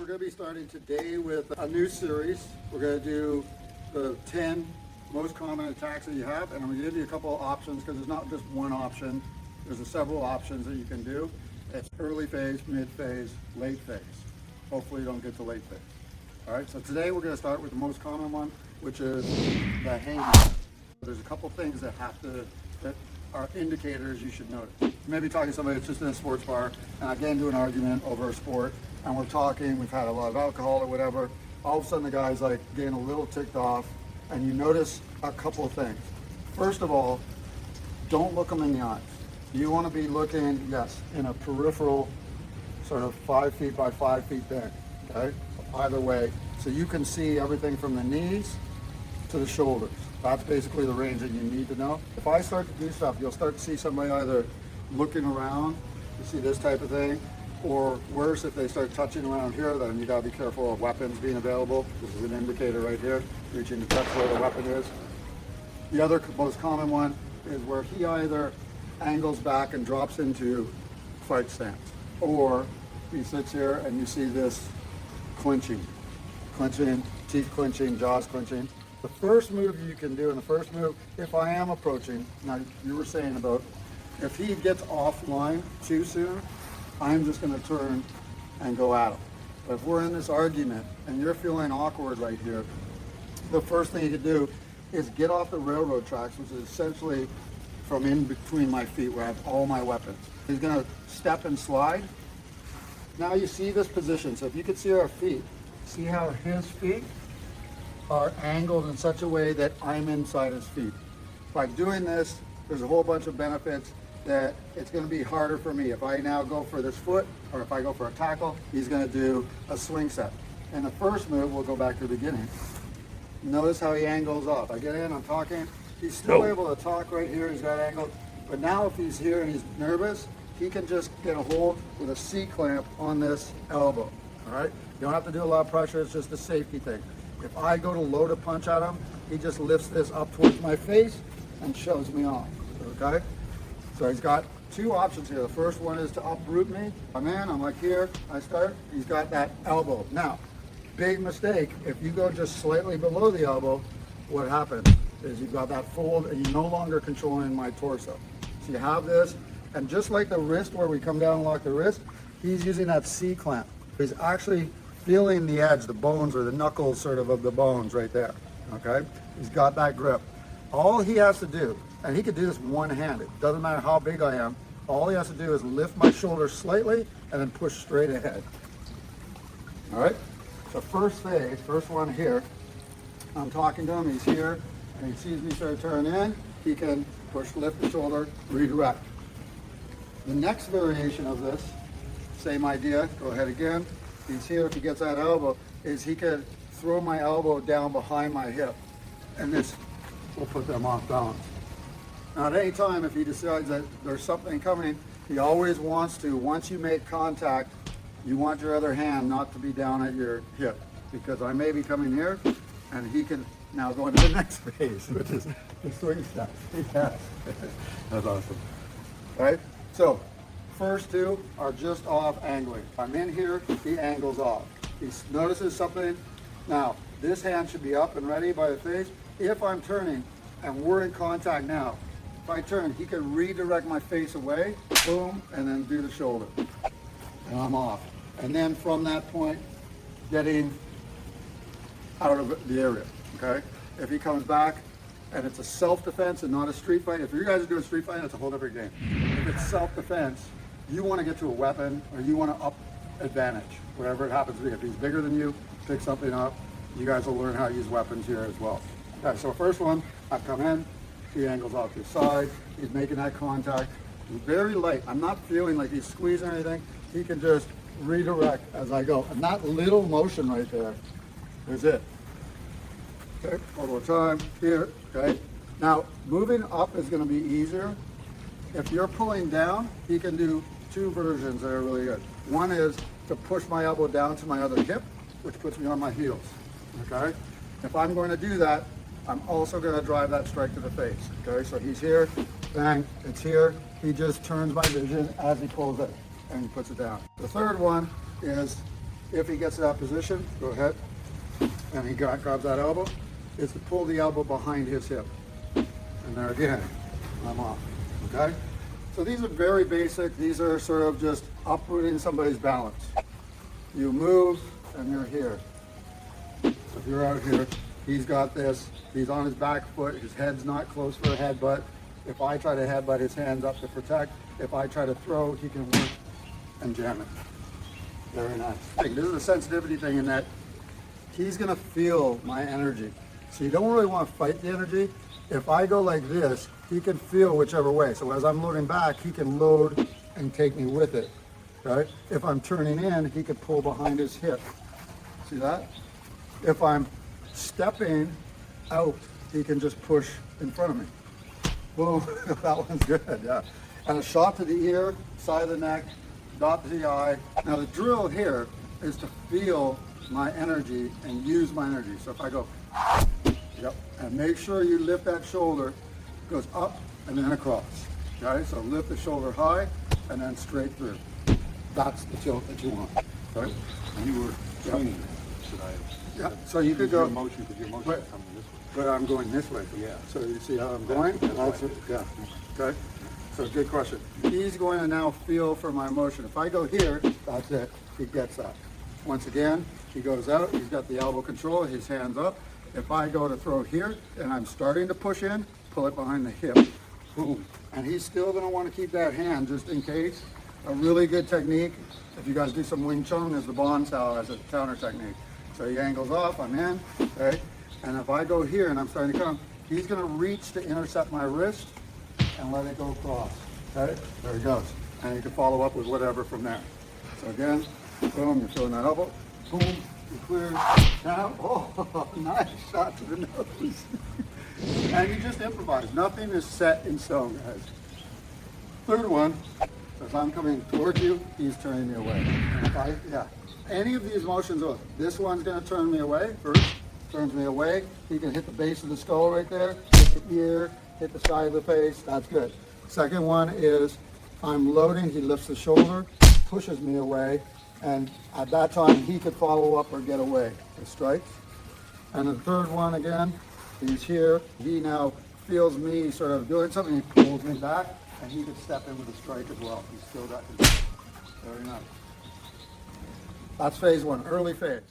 going to be starting today with a new series. We're going to do the 10 most common attacks that you have, and I'm going to give you a couple of options because there's not just one option. There's several options that you can do. It's early phase, mid phase, late phase. Hopefully you don't get to late phase. All right, so today we're going to start with the most common one, which is the haymaker. There's a couple things that are indicators you should notice. You may be talking to somebody that's just in a sports bar, and I get into an argument over a sport, and we're talking, we've had a lot of alcohol or whatever. All of a sudden the guy's like getting a little ticked off, and you notice a couple of things. First of all, don't look them in the eyes. You want to be looking, yes, in a peripheral, sort of 5 feet by 5 feet thing, okay? Either way, so you can see everything from the knees to the shoulders. That's basically the range that you need to know. If I start to do stuff, you'll start to see somebody either looking around, you see this type of thing, or worse, if they start touching around here, then you gotta be careful of weapons being available. This is an indicator right here, reaching to touch where the weapon is. The other most common one is where he either angles back and drops into fight stance, or he sits here and you see this clinching, teeth clinching, jaws clinching. The first move you can do, and the first move, if I am approaching, now you were saying about if he gets offline too soon, I'm just going to turn and go at him. But if we're in this argument and you're feeling awkward right here, the first thing you can do is get off the railroad tracks, which is essentially from in between my feet where I have all my weapons. He's going to step and slide. Now you see this position. So if you could see our feet, see how his feet are angled in such a way that I'm inside his feet. By doing this, there's a whole bunch of benefits that it's going to be harder for me. If I now go for this foot, or if I go for a tackle, he's going to do a swing set. And the first move, we'll go back to the beginning. Notice how he angles off. I get in, I'm talking. He's still able to talk right here, he's got angled. But now if he's here and he's nervous, he can just get a hold with a C-clamp on this elbow, all right? You don't have to do a lot of pressure, it's just a safety thing. If I go to load a punch at him, he just lifts this up towards my face and shoves me off, okay? So he's got two options here. The first one is to uproot me. I'm in, I'm like here, I start, he's got that elbow. Now, big mistake, if you go just slightly below the elbow, what happens is you've got that fold and you're no longer controlling my torso. So you have this, and just like the wrist where we come down and lock the wrist, he's using that C-clamp. He's actually feeling the edge, the bones or the knuckles sort of the bones right there, okay? He's got that grip. All he has to do, and he could do this one-handed, doesn't matter how big I am, all he has to do is lift my shoulders slightly and then push straight ahead. All right? So first phase, first one here, I'm talking to him, he's here, and he sees me start to turn in, he can push, lift the shoulder, redirect. The next variation of this, same idea, go ahead again. He's here, if he gets that elbow, is he can throw my elbow down behind my hip, and this will put them off balance. Now at any time, if he decides that there's something coming, he always wants to, once you make contact, you want your other hand not to be down at your hip, because I may be coming here, and he can now go into the next phase, which is the swing step. Yeah. That's awesome. All right? So, first two are just off angling. I'm in here, he angles off. He notices something. Now, this hand should be up and ready by the face. If I'm turning, and we're in contact now, if I turn, he can redirect my face away, boom, and then do the shoulder. And I'm off. And then from that point, getting out of the area, okay? If he comes back, and it's a self-defense and not a street fight, if you guys are doing street fighting, it's a whole different game. If it's self-defense, you want to get to a weapon, or you want to up advantage, whatever it happens to be. If he's bigger than you, pick something up. You guys will learn how to use weapons here as well. Okay, so first one, I've come in, he angles off to the side, he's making that contact. He's very light. I'm not feeling like he's squeezing anything. He can just redirect as I go. And that little motion right there is it. Okay, one more time, here, okay. Now, moving up is going to be easier. If you're pulling down, he can do two versions that are really good. One is to push my elbow down to my other hip, which puts me on my heels, okay? If I'm going to do that, I'm also going to drive that strike to the face, okay? So he's here, bang, it's here. He just turns my vision as he pulls it, and he puts it down. The third one is if he gets to that position, go ahead, and he grabs that elbow, is to pull the elbow behind his hip. And there again, I'm off, okay? So these are very basic. These are sort of just uprooting somebody's balance. You move and you're here. So if you're out here, he's got this, he's on his back foot, his head's not close for a headbutt. If I try to headbutt, his hand's up to protect. If I try to throw, he can work and jam it. Very nice. This is a sensitivity thing in that he's gonna feel my energy. So you don't really want to fight the energy. If I go like this, he can feel whichever way. So as I'm loading back, he can load and take me with it, right? If I'm turning in, he can pull behind his hip. See that? If I'm stepping out, he can just push in front of me. Boom, that one's good, yeah. And a shot to the ear, side of the neck, dot to the eye. Now the drill here is to feel my energy and use my energy. So if I go, yep, and make sure you lift that shoulder, goes up and then across. Okay, so lift the shoulder high and then straight through. That's the tilt that you want. Right? And you were swinging. Should I? Yeah. So you could go. Your motion, because your motion is coming this way. But I'm going this way. Yeah. So you see how I'm going? That's right. Yeah. Okay. So good question. He's going to now feel for my motion. If I go here, that's it. He gets that. Once again, he goes out. He's got the elbow control. His hands up. If I go to throw here and I'm starting to push in, pull it behind the hip. Boom. And he's still going to want to keep that hand just in case. A really good technique, if you guys do some Wing Chun, is the Bond style as a counter technique. So he angles off, I'm in, okay? And if I go here and I'm starting to come, he's going to reach to intercept my wrist and let it go across, okay? There he goes. And you can follow up with whatever from there. So again, boom, you're feeling that elbow, boom, you clear. Now, oh, nice shot to the nose. And you just improvise. Nothing is set in stone, guys. Third one, so if I'm coming towards you, he's turning me away. And if any of these motions, this one's going to turn me away first, turns me away. He can hit the base of the skull right there, hit the ear, hit the side of the face, that's good. Second one is I'm loading, he lifts the shoulder, pushes me away, and at that time he could follow up or get away with strikes. And the third one again, he's here, he now feels me sort of doing something, he pulls me back, and he could step in with a strike as well. He's still got his, very nice. That's phase one, early phase.